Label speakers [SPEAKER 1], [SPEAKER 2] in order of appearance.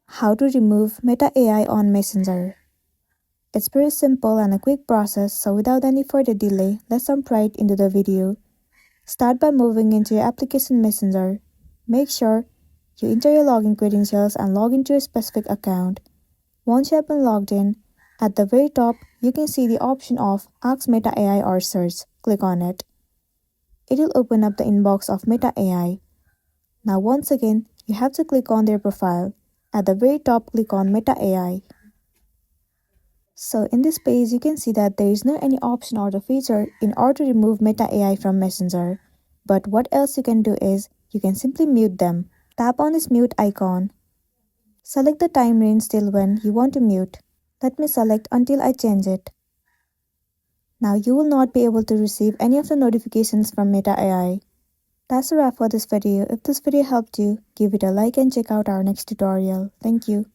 [SPEAKER 1] How to remove Meta AI on Messenger. It's pretty simple and a quick process, so without any further delay, let's jump right into the video. Start by moving into your application Messenger. Make sure you enter your login credentials and log into your specific account. Once you have been logged in, at the very top, you can see the option of Ask Meta AI or Search. Click on it. It will open up the inbox of Meta AI. Now once again, you have to click on their profile. At the very top, click on Meta AI. So in this page, you can see that there is no any option or the feature in order to remove Meta AI from Messenger. But what else you can do is, you can simply mute them. Tap on this mute icon. Select the time range till when you want to mute. Let me select until I change it. Now you will not be able to receive any of the notifications from Meta AI. That's a wrap for this video. If this video helped you, give it a like and check out our next tutorial. Thank you.